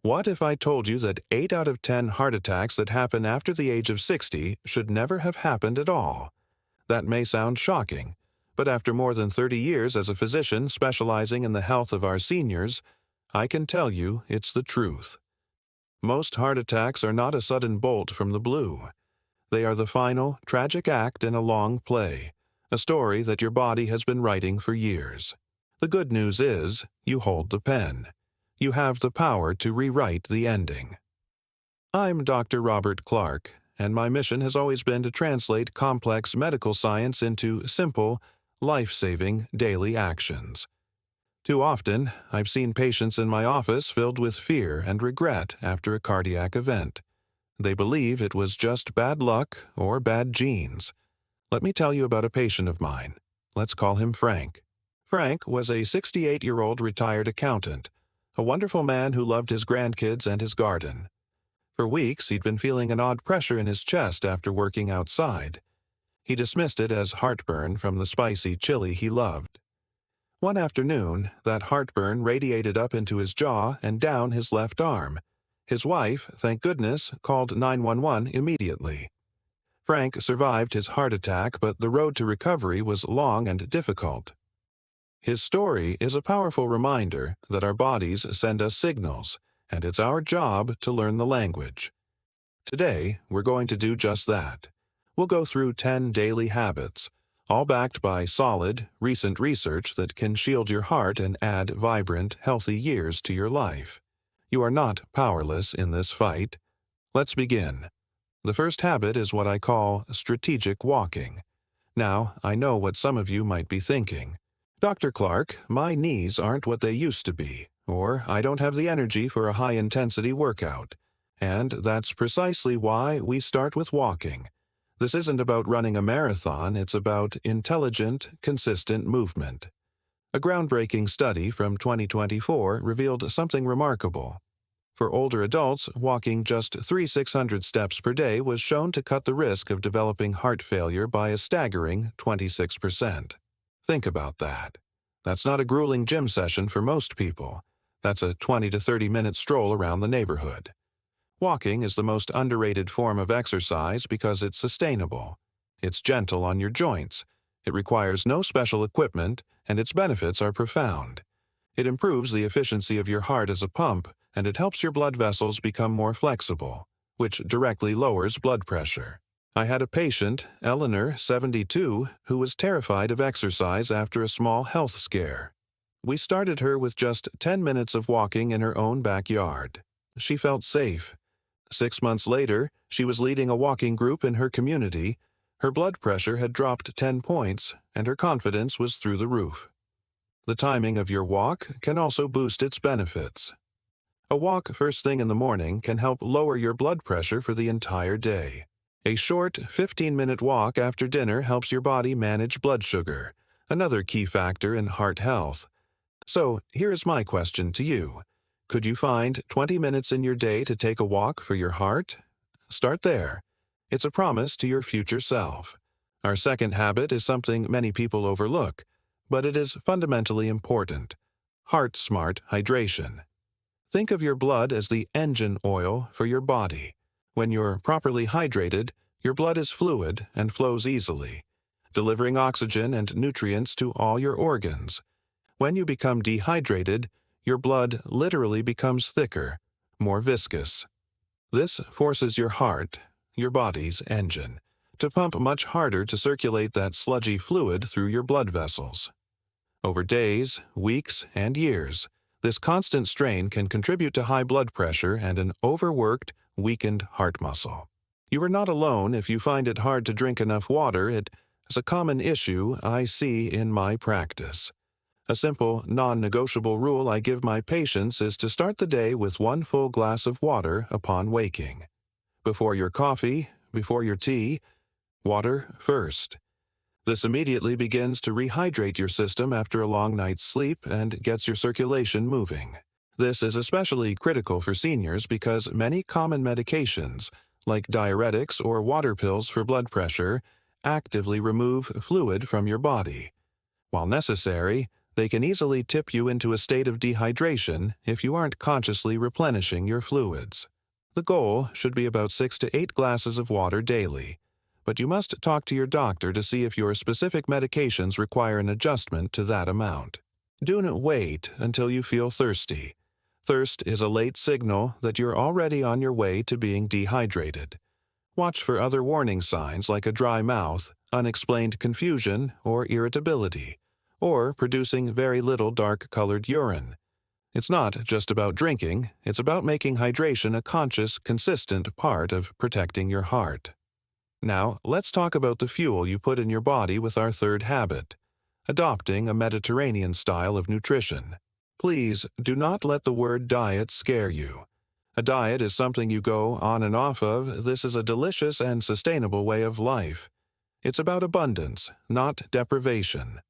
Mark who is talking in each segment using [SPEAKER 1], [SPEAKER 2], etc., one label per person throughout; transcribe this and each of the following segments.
[SPEAKER 1] What if I told you that 8 out of 10 heart attacks that happen after the age of 60 should never have happened at all? That may sound shocking, but after more than 30 years as a physician specializing in the health of our seniors, I can tell you it's the truth. Most heart attacks are not a sudden bolt from the blue. They are the final, tragic act in a long play, a story that your body has been writing for years. The good news is, you hold the pen. You have the power to rewrite the ending. I'm Dr. Robert Clark, and my mission has always been to translate complex medical science into simple, life-saving daily actions. Too often, I've seen patients in my office filled with fear and regret after a cardiac event. They believe it was just bad luck or bad genes. Let me tell you about a patient of mine. Let's call him Frank. Frank was a 68-year-old retired accountant, a wonderful man who loved his grandkids and his garden. For weeks, he'd been feeling an odd pressure in his chest after working outside. He dismissed it as heartburn from the spicy chili he loved. One afternoon, that heartburn radiated up into his jaw and down his left arm. His wife, thank goodness, called 911 immediately. Frank survived his heart attack, but the road to recovery was long and difficult. His story is a powerful reminder that our bodies send us signals, and it's our job to learn the language. Today, we're going to do just that. We'll go through 10 daily habits, all backed by solid, recent research that can shield your heart and add vibrant, healthy years to your life. You are not powerless in this fight. Let's begin. The first habit is what I call strategic walking. Now, I know what some of you might be thinking. Dr. Clark, my knees aren't what they used to be, or I don't have the energy for a high-intensity workout. And that's precisely why we start with walking. This isn't about running a marathon, it's about intelligent, consistent movement. A groundbreaking study from 2024 revealed something remarkable. For older adults, walking just 600 steps per day was shown to cut the risk of developing heart failure by a staggering 26%. Think about that. That's not a grueling gym session for most people. That's a 20 to 30-minute stroll around the neighborhood. Walking is the most underrated form of exercise because it's sustainable. It's gentle on your joints. It requires no special equipment, and its benefits are profound. It improves the efficiency of your heart as a pump, and it helps your blood vessels become more flexible, which directly lowers blood pressure. I had a patient, Eleanor, 72, who was terrified of exercise after a small health scare. We started her with just 10 minutes of walking in her own backyard. She felt safe. 6 months later, she was leading a walking group in her community. Her blood pressure had dropped 10 points, and her confidence was through the roof. The timing of your walk can also boost its benefits. A walk first thing in the morning can help lower your blood pressure for the entire day. A short 15-minute walk after dinner helps your body manage blood sugar, another key factor in heart health. So, here's my question to you. Could you find 20 minutes in your day to take a walk for your heart? Start there. It's a promise to your future self. Our second habit is something many people overlook, but it is fundamentally important. Heart-smart hydration. Think of your blood as the engine oil for your body. When you're properly hydrated, your blood is fluid and flows easily, delivering oxygen and nutrients to all your organs. When you become dehydrated, your blood literally becomes thicker, more viscous. This forces your heart, your body's engine, to pump much harder to circulate that sludgy fluid through your blood vessels. Over days, weeks, and years, this constant strain can contribute to high blood pressure and an overworked, weakened heart muscle. You are not alone if you find it hard to drink enough water. It is a common issue I see in my practice. A simple, non-negotiable rule I give my patients is to start the day with 1 full glass of water upon waking. Before your coffee, before your tea, water first. This immediately begins to rehydrate your system after a long night's sleep and gets your circulation moving. This is especially critical for seniors because many common medications, like diuretics or water pills for blood pressure, actively remove fluid from your body. While necessary, They can easily tip you into a state of dehydration if you aren't consciously replenishing your fluids. The goal should be about 6 to 8 glasses of water daily, but you must talk to your doctor to see if your specific medications require an adjustment to that amount. Do not wait until you feel thirsty. Thirst is a late signal that you're already on your way to being dehydrated. Watch for other warning signs like a dry mouth, unexplained confusion or irritability, or producing very little dark-colored urine. It's not just about drinking, it's about making hydration a conscious, consistent part of protecting your heart. Now, let's talk about the fuel you put in your body with our third habit, adopting a Mediterranean style of nutrition. Please do not let the word diet scare you. A diet is something you go on and off of. This is a delicious and sustainable way of life. It's about abundance, not deprivation.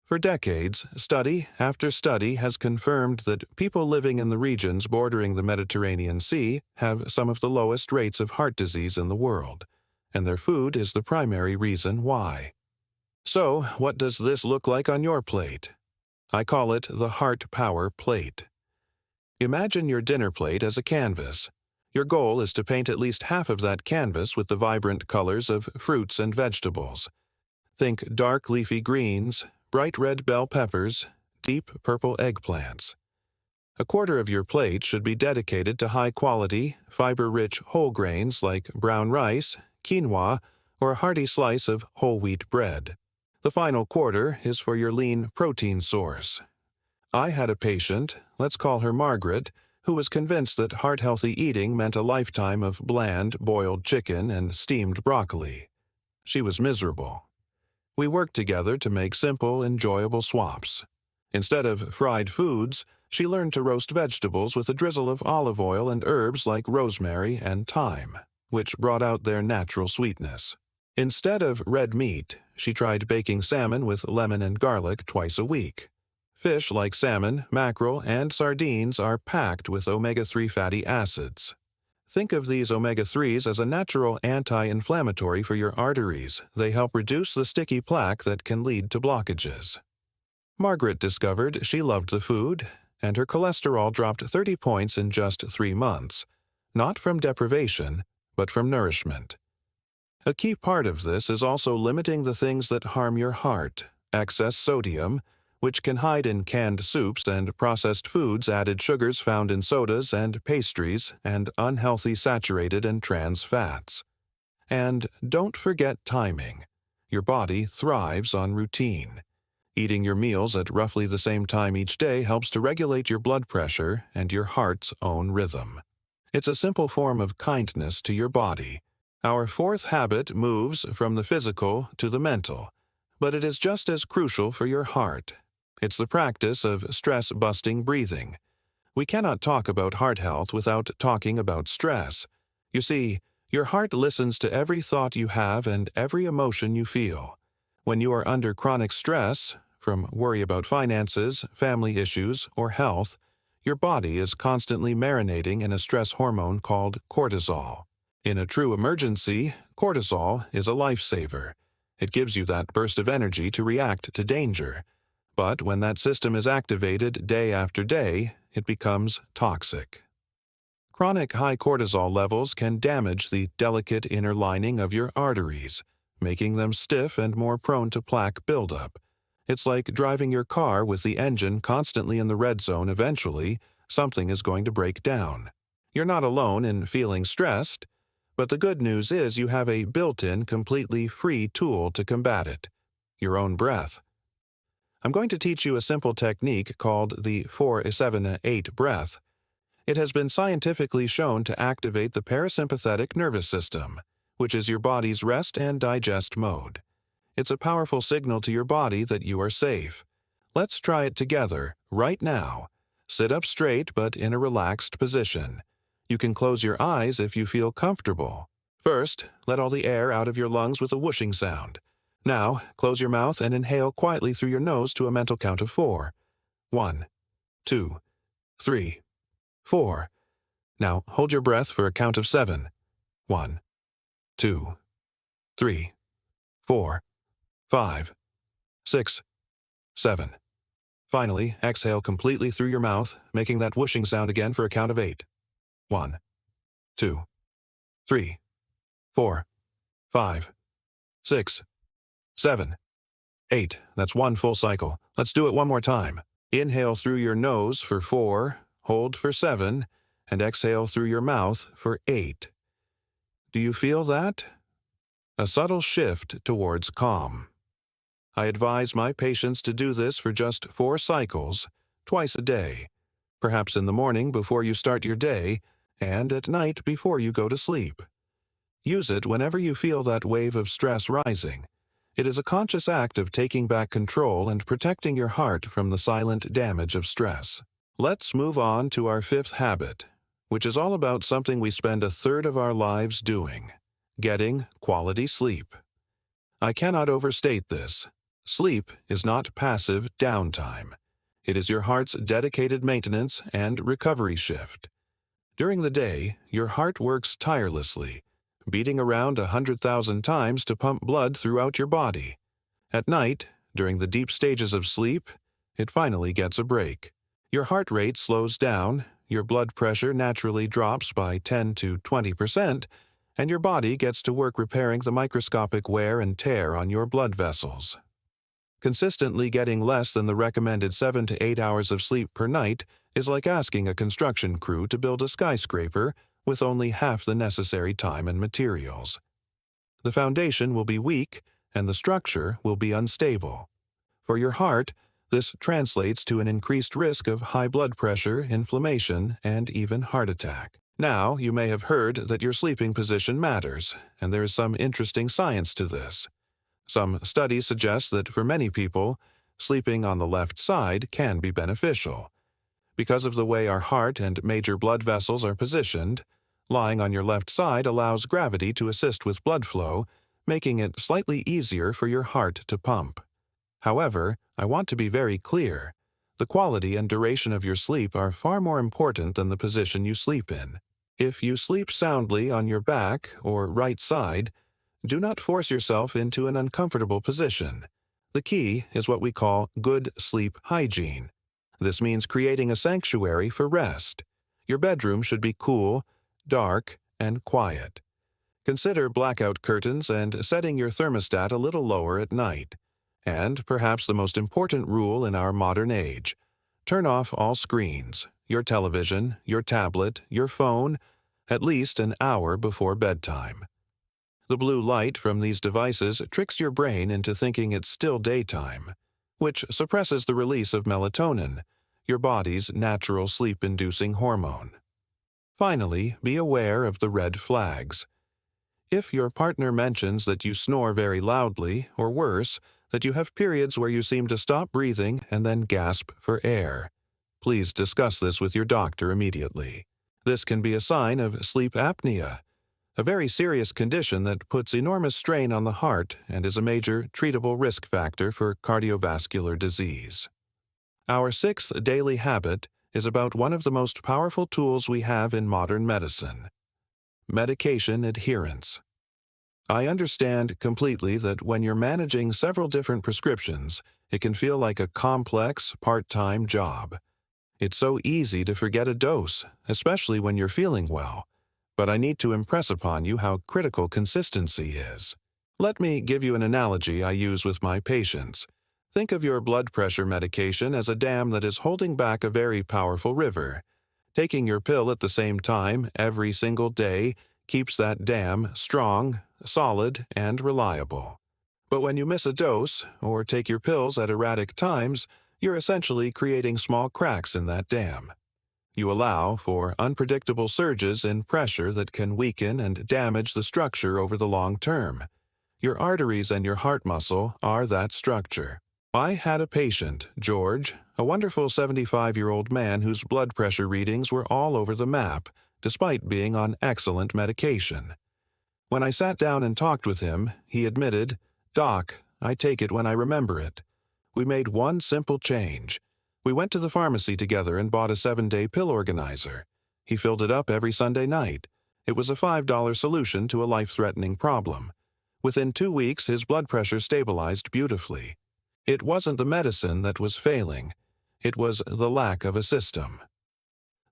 [SPEAKER 1] For decades, study after study has confirmed that people living in the regions bordering the Mediterranean Sea have some of the lowest rates of heart disease in the world, and their food is the primary reason why. So, what does this look like on your plate? I call it the Heart Power Plate. Imagine your dinner plate as a canvas. Your goal is to paint at least half of that canvas with the vibrant colors of fruits and vegetables. Think dark leafy greens, bright red bell peppers, deep purple eggplants. A quarter of your plate should be dedicated to high-quality, fiber-rich whole grains like brown rice, quinoa, or a hearty slice of whole wheat bread. The final quarter is for your lean protein source. I had a patient, let's call her Margaret, who was convinced that heart-healthy eating meant a lifetime of bland, boiled chicken and steamed broccoli. She was miserable. We worked together to make simple, enjoyable swaps. Instead of fried foods, she learned to roast vegetables with a drizzle of olive oil and herbs like rosemary and thyme, which brought out their natural sweetness. Instead of red meat, she tried baking salmon with lemon and garlic twice a week. Fish like salmon, mackerel, and sardines are packed with omega-3 fatty acids. Think of these omega-3s as a natural anti-inflammatory for your arteries. They help reduce the sticky plaque that can lead to blockages. Margaret discovered she loved the food, and her cholesterol dropped 30 points in just 3 months, not from deprivation, but from nourishment. A key part of this is also limiting the things that harm your heart, excess sodium, which can hide in canned soups and processed foods, added sugars found in sodas and pastries, and unhealthy saturated and trans fats. And don't forget timing. Your body thrives on routine. Eating your meals at roughly the same time each day helps to regulate your blood pressure and your heart's own rhythm. It's a simple form of kindness to your body. Our fourth habit moves from the physical to the mental, but it is just as crucial for your heart. It's the practice of stress-busting breathing. We cannot talk about heart health without talking about stress. You see, your heart listens to every thought you have and every emotion you feel. When you are under chronic stress, from worry about finances, family issues, or health, your body is constantly marinating in a stress hormone called cortisol. In a true emergency, cortisol is a lifesaver. It gives you that burst of energy to react to danger. But when that system is activated day after day, it becomes toxic. Chronic high cortisol levels can damage the delicate inner lining of your arteries, making them stiff and more prone to plaque buildup. It's like driving your car with the engine constantly in the red zone. Eventually, something is going to break down. You're not alone in feeling stressed, but the good news is you have a built-in, completely free tool to combat it: your own breath. I'm going to teach you a simple technique called the 4-7-8 breath. It has been scientifically shown to activate the parasympathetic nervous system, which is your body's rest and digest mode. It's a powerful signal to your body that you are safe. Let's try it together, right now. Sit up straight but in a relaxed position. You can close your eyes if you feel comfortable. First, let all the air out of your lungs with a whooshing sound. Now, close your mouth and inhale quietly through your nose to a mental count of 4. 1, 2, 3, 4. Now, hold your breath for a count of 7. 1, 2, 3, 4, 5, 6, 7. Finally, exhale completely through your mouth, making that whooshing sound again for a count of 8. 1, 2, 3, 4, 5, 6, 7, 8. That's one full cycle. Let's do it one more time. Inhale through your nose for 4, hold for 7, and exhale through your mouth for 8. Do you feel that? A subtle shift towards calm. I advise my patients to do this for just 4 cycles, twice a day, perhaps in the morning before you start your day, and at night before you go to sleep. Use it whenever you feel that wave of stress rising. It is a conscious act of taking back control and protecting your heart from the silent damage of stress. Let's move on to our 5th habit, which is all about something we spend a third of our lives doing: getting quality sleep. I cannot overstate this. Sleep is not passive downtime. It is your heart's dedicated maintenance and recovery shift. During the day, your heart works tirelessly, beating around 100,000 times to pump blood throughout your body. At night, during the deep stages of sleep, it finally gets a break. Your heart rate slows down, your blood pressure naturally drops by 10 to 20%, and your body gets to work repairing the microscopic wear and tear on your blood vessels. Consistently getting less than the recommended 7 to 8 hours of sleep per night is like asking a construction crew to build a skyscraper with only half the necessary time and materials. The foundation will be weak, and the structure will be unstable. For your heart, this translates to an increased risk of high blood pressure, inflammation, and even heart attack. Now, you may have heard that your sleeping position matters, and there is some interesting science to this. Some studies suggest that for many people, sleeping on the left side can be beneficial. Because of the way our heart and major blood vessels are positioned, lying on your left side allows gravity to assist with blood flow, making it slightly easier for your heart to pump. However, I want to be very clear. The quality and duration of your sleep are far more important than the position you sleep in. If you sleep soundly on your back or right side, do not force yourself into an uncomfortable position. The key is what we call good sleep hygiene. This means creating a sanctuary for rest. Your bedroom should be cool, dark, and quiet. Consider blackout curtains and setting your thermostat a little lower at night. And perhaps the most important rule in our modern age: turn off all screens, your television, your tablet, your phone, at least an hour before bedtime. The blue light from these devices tricks your brain into thinking it's still daytime, which suppresses the release of melatonin, your body's natural sleep-inducing hormone. Finally, be aware of the red flags. If your partner mentions that you snore very loudly, or worse, that you have periods where you seem to stop breathing and then gasp for air, please discuss this with your doctor immediately. This can be a sign of sleep apnea, a very serious condition that puts enormous strain on the heart and is a major treatable risk factor for cardiovascular disease. Our 6th daily habit is about one of the most powerful tools we have in modern medicine: medication adherence. I understand completely that when you're managing several different prescriptions, it can feel like a complex, part-time job. It's so easy to forget a dose, especially when you're feeling well. But I need to impress upon you how critical consistency is. Let me give you an analogy I use with my patients. Think of your blood pressure medication as a dam that is holding back a very powerful river. Taking your pill at the same time every single day keeps that dam strong, solid, and reliable. But when you miss a dose or take your pills at erratic times, you're essentially creating small cracks in that dam. You allow for unpredictable surges in pressure that can weaken and damage the structure over the long term. Your arteries and your heart muscle are that structure. I had a patient, George, a wonderful 75-year-old man whose blood pressure readings were all over the map, despite being on excellent medication. When I sat down and talked with him, he admitted, "Doc, I take it when I remember it." We made one simple change. We went to the pharmacy together and bought a 7-day pill organizer. He filled it up every Sunday night. It was a $5 solution to a life-threatening problem. Within 2 weeks, his blood pressure stabilized beautifully. It wasn't the medicine that was failing. It was the lack of a system.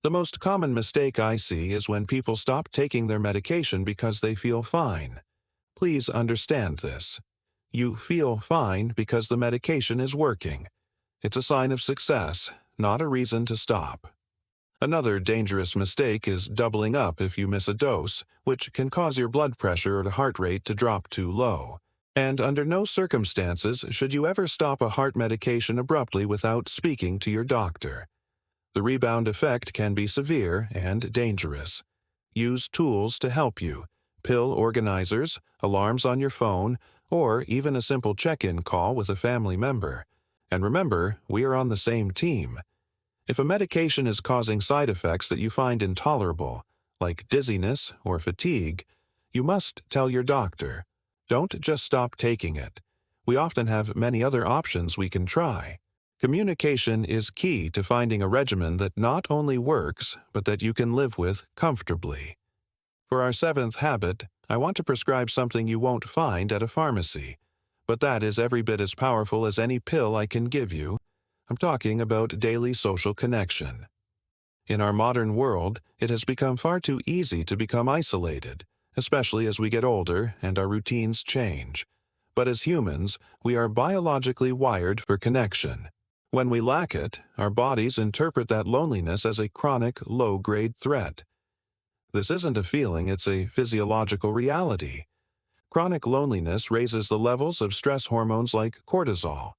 [SPEAKER 1] The most common mistake I see is when people stop taking their medication because they feel fine. Please understand this. You feel fine because the medication is working. It's a sign of success, not a reason to stop. Another dangerous mistake is doubling up if you miss a dose, which can cause your blood pressure or heart rate to drop too low. And under no circumstances should you ever stop a heart medication abruptly without speaking to your doctor. The rebound effect can be severe and dangerous. Use tools to help you: pill organizers, alarms on your phone, or even a simple check-in call with a family member. And remember, we are on the same team. If a medication is causing side effects that you find intolerable, like dizziness or fatigue, you must tell your doctor. Don't just stop taking it. We often have many other options we can try. Communication is key to finding a regimen that not only works, but that you can live with comfortably. For our seventh habit, I want to prescribe something you won't find at a pharmacy, but that is every bit as powerful as any pill I can give you. I'm talking about daily social connection. In our modern world, it has become far too easy to become isolated, especially as we get older and our routines change. But as humans, we are biologically wired for connection. When we lack it, our bodies interpret that loneliness as a chronic, low-grade threat. This isn't a feeling, it's a physiological reality. Chronic loneliness raises the levels of stress hormones like cortisol.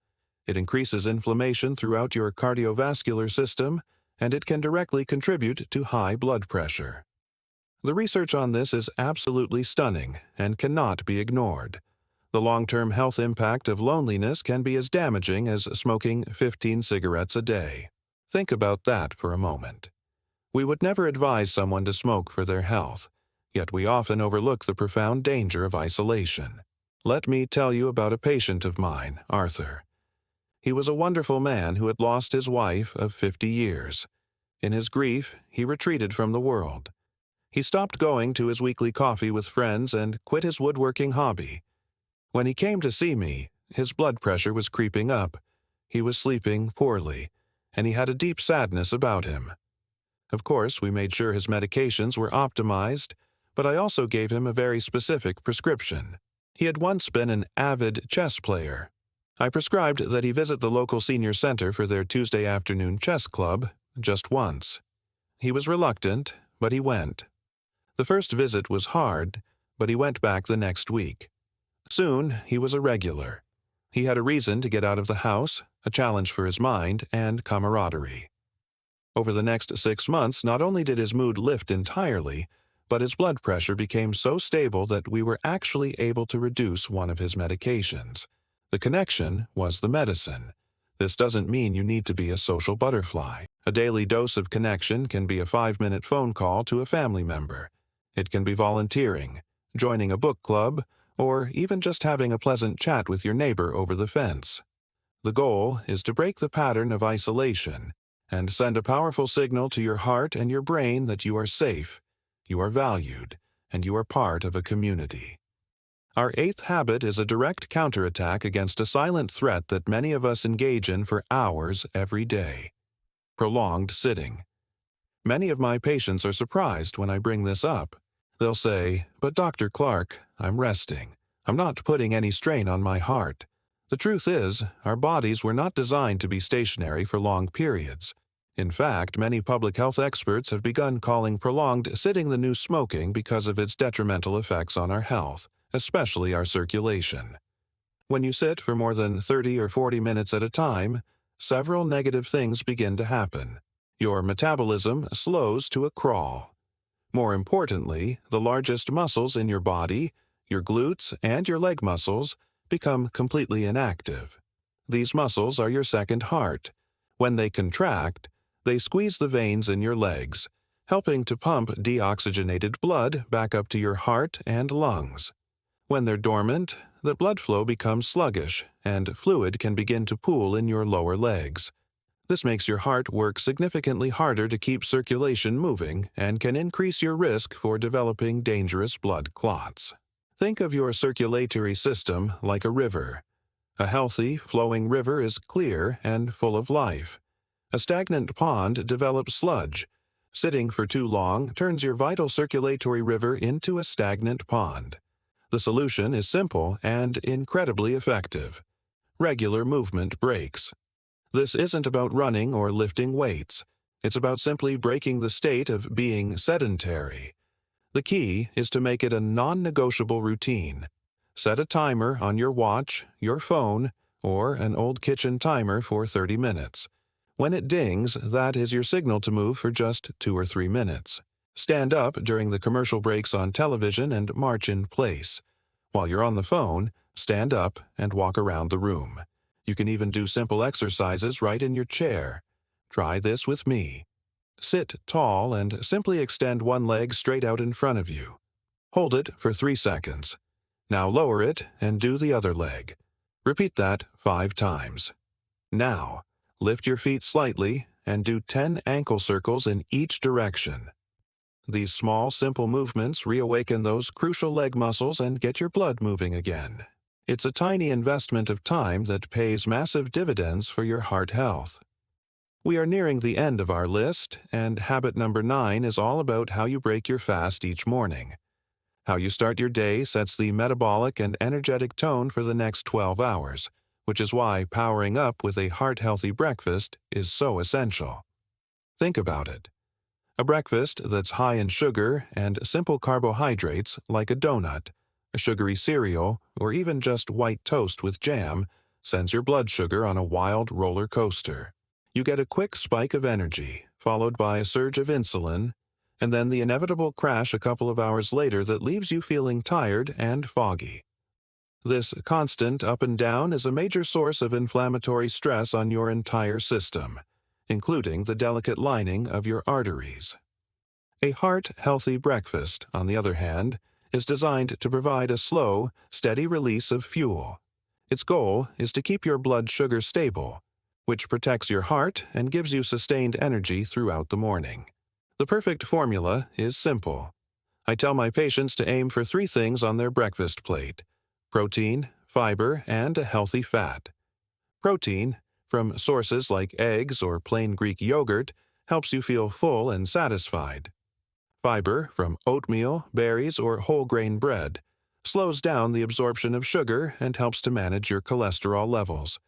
[SPEAKER 1] It increases inflammation throughout your cardiovascular system, and it can directly contribute to high blood pressure. The research on this is absolutely stunning and cannot be ignored. The long-term health impact of loneliness can be as damaging as smoking 15 cigarettes a day. Think about that for a moment. We would never advise someone to smoke for their health, yet we often overlook the profound danger of isolation. Let me tell you about a patient of mine, Arthur. He was a wonderful man who had lost his wife of 50 years. In his grief, he retreated from the world. He stopped going to his weekly coffee with friends and quit his woodworking hobby. When he came to see me, his blood pressure was creeping up. He was sleeping poorly, and he had a deep sadness about him. Of course, we made sure his medications were optimized, but I also gave him a very specific prescription. He had once been an avid chess player. I prescribed that he visit the local senior center for their Tuesday afternoon chess club just once. He was reluctant, but he went. The first visit was hard, but he went back the next week. Soon, he was a regular. He had a reason to get out of the house, a challenge for his mind, and camaraderie. Over the next 6 months, not only did his mood lift entirely, but his blood pressure became so stable that we were actually able to reduce one of his medications. The connection was the medicine. This doesn't mean you need to be a social butterfly. A daily dose of connection can be a 5-minute phone call to a family member. It can be volunteering, joining a book club, or even just having a pleasant chat with your neighbor over the fence. The goal is to break the pattern of isolation and send a powerful signal to your heart and your brain that you are safe, you are valued, and you are part of a community. Our 8th habit is a direct counterattack against a silent threat that many of us engage in for hours every day: prolonged sitting. Many of my patients are surprised when I bring this up. They'll say, "But Dr. Clark, I'm resting. I'm not putting any strain on my heart." The truth is, our bodies were not designed to be stationary for long periods. In fact, many public health experts have begun calling prolonged sitting the new smoking because of its detrimental effects on our health, especially our circulation. When you sit for more than 30 or 40 minutes at a time, several negative things begin to happen. Your metabolism slows to a crawl. More importantly, the largest muscles in your body, your glutes and your leg muscles, become completely inactive. These muscles are your second heart. When they contract, they squeeze the veins in your legs, helping to pump deoxygenated blood back up to your heart and lungs. When they're dormant, the blood flow becomes sluggish, and fluid can begin to pool in your lower legs. This makes your heart work significantly harder to keep circulation moving and can increase your risk for developing dangerous blood clots. Think of your circulatory system like a river. A healthy, flowing river is clear and full of life. A stagnant pond develops sludge. Sitting for too long turns your vital circulatory river into a stagnant pond. The solution is simple and incredibly effective. Regular movement breaks. This isn't about running or lifting weights. It's about simply breaking the state of being sedentary. The key is to make it a non-negotiable routine. Set a timer on your watch, your phone, or an old kitchen timer for 30 minutes. When it dings, that is your signal to move for just 2 or 3 minutes. Stand up during the commercial breaks on television and march in place. While you're on the phone, stand up and walk around the room. You can even do simple exercises right in your chair. Try this with me. Sit tall and simply extend one leg straight out in front of you. Hold it for 3 seconds. Now lower it and do the other leg. Repeat that 5 times. Now, lift your feet slightly and do 10 ankle circles in each direction. These small, simple movements reawaken those crucial leg muscles and get your blood moving again. It's a tiny investment of time that pays massive dividends for your heart health. We are nearing the end of our list, and habit number 9 is all about how you break your fast each morning. How you start your day sets the metabolic and energetic tone for the next 12 hours, which is why powering up with a heart-healthy breakfast is so essential. Think about it. A breakfast that's high in sugar and simple carbohydrates like a donut, a sugary cereal, or even just white toast with jam sends your blood sugar on a wild roller coaster. You get a quick spike of energy, followed by a surge of insulin, and then the inevitable crash a couple of hours later that leaves you feeling tired and foggy. This constant up and down is a major source of inflammatory stress on your entire system, including the delicate lining of your arteries. A heart-healthy breakfast, on the other hand, is designed to provide a slow, steady release of fuel. Its goal is to keep your blood sugar stable, which protects your heart and gives you sustained energy throughout the morning. The perfect formula is simple. I tell my patients to aim for 3 things on their breakfast plate: protein, fiber, and a healthy fat. Protein, from sources like eggs or plain Greek yogurt, helps you feel full and satisfied. Fiber, from oatmeal, berries, or whole grain bread, slows down the absorption of sugar and helps to manage your cholesterol levels.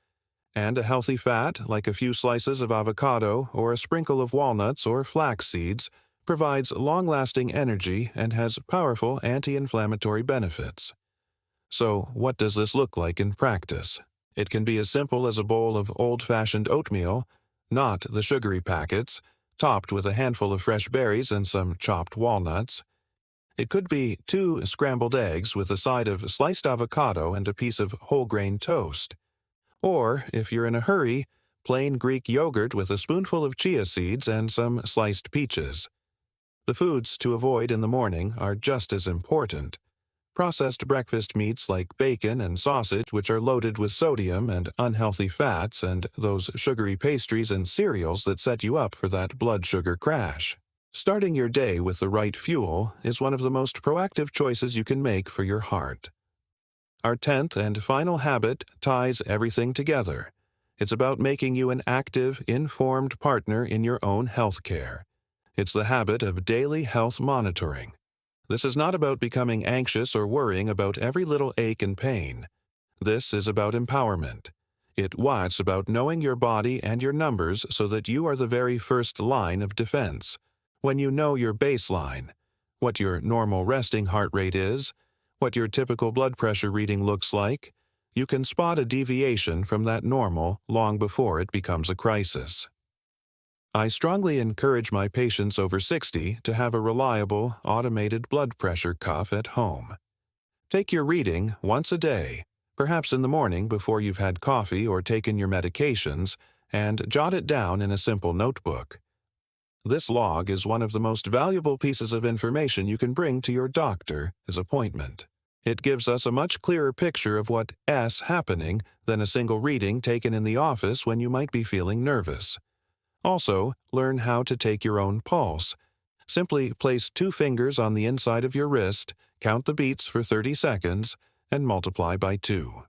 [SPEAKER 1] And a healthy fat, like a few slices of avocado or a sprinkle of walnuts or flax seeds, provides long-lasting energy and has powerful anti-inflammatory benefits. So, what does this look like in practice? It can be as simple as a bowl of old-fashioned oatmeal, not the sugary packets, topped with a handful of fresh berries and some chopped walnuts. It could be 2 scrambled eggs with a side of sliced avocado and a piece of whole grain toast. Or, if you're in a hurry, plain Greek yogurt with a spoonful of chia seeds and some sliced peaches. The foods to avoid in the morning are just as important. Processed breakfast meats like bacon and sausage, which are loaded with sodium and unhealthy fats, and those sugary pastries and cereals that set you up for that blood sugar crash. Starting your day with the right fuel is one of the most proactive choices you can make for your heart. Our 10th and final habit ties everything together. It's about making you an active, informed partner in your own health care. It's the habit of daily health monitoring. This is not about becoming anxious or worrying about every little ache and pain. This is about empowerment. It's about knowing your body and your numbers so that you are the very first line of defense. When you know your baseline, what your normal resting heart rate is, what your typical blood pressure reading looks like, you can spot a deviation from that normal long before it becomes a crisis. I strongly encourage my patients over 60 to have a reliable, automated blood pressure cuff at home. Take your reading once a day, perhaps in the morning before you've had coffee or taken your medications, and jot it down in a simple notebook. This log is one of the most valuable pieces of information you can bring to your doctor's appointment. It gives us a much clearer picture of what's happening than a single reading taken in the office when you might be feeling nervous. Also, learn how to take your own pulse. Simply place 2 fingers on the inside of your wrist, count the beats for 30 seconds, and multiply by 2.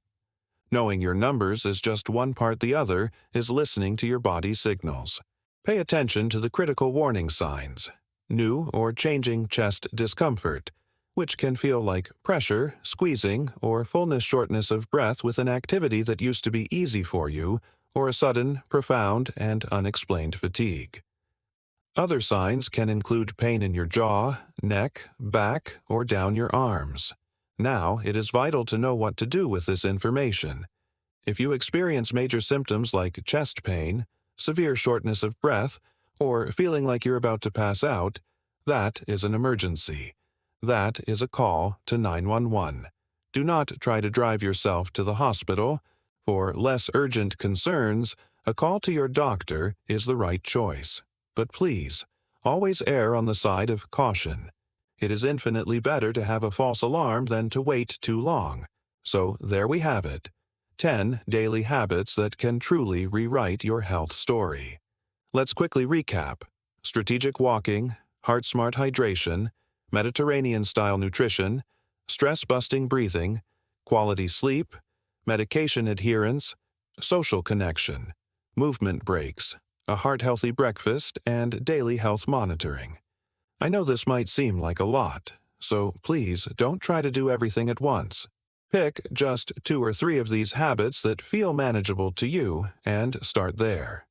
[SPEAKER 1] Knowing your numbers is just one part. The other is listening to your body's signals. Pay attention to the critical warning signs: new or changing chest discomfort, which can feel like pressure, squeezing, or fullness shortness of breath with an activity that used to be easy for you, or a sudden, profound, and unexplained fatigue. Other signs can include pain in your jaw, neck, back, or down your arms. Now, it is vital to know what to do with this information. If you experience major symptoms like chest pain, severe shortness of breath, or feeling like you're about to pass out, that is an emergency. That is a call to 911. Do not try to drive yourself to the hospital. For less urgent concerns, a call to your doctor is the right choice. But please, always err on the side of caution. It is infinitely better to have a false alarm than to wait too long. So there we have it. 10 daily habits that can truly rewrite your health story. Let's quickly recap: strategic walking, heart-smart hydration, Mediterranean-style nutrition, stress-busting breathing, quality sleep, medication adherence, social connection, movement breaks, a heart-healthy breakfast, and daily health monitoring. I know this might seem like a lot, so please don't try to do everything at once. Pick just 2 or 3 of these habits that feel manageable to you and start there.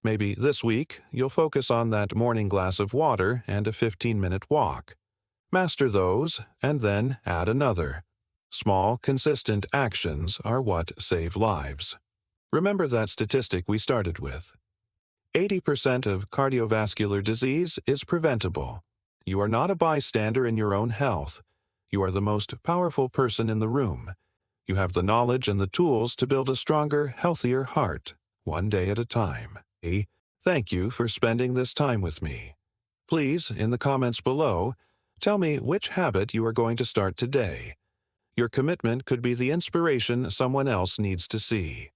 [SPEAKER 1] Maybe this week you'll focus on that morning glass of water and a 15-minute walk. Master those, and then add another. Small, consistent actions are what save lives. Remember that statistic we started with. 80% of cardiovascular disease is preventable. You are not a bystander in your own health. You are the most powerful person in the room. You have the knowledge and the tools to build a stronger, healthier heart, one day at a time. Thank you for spending this time with me. Please, in the comments below, tell me which habit you are going to start today. Your commitment could be the inspiration someone else needs to see.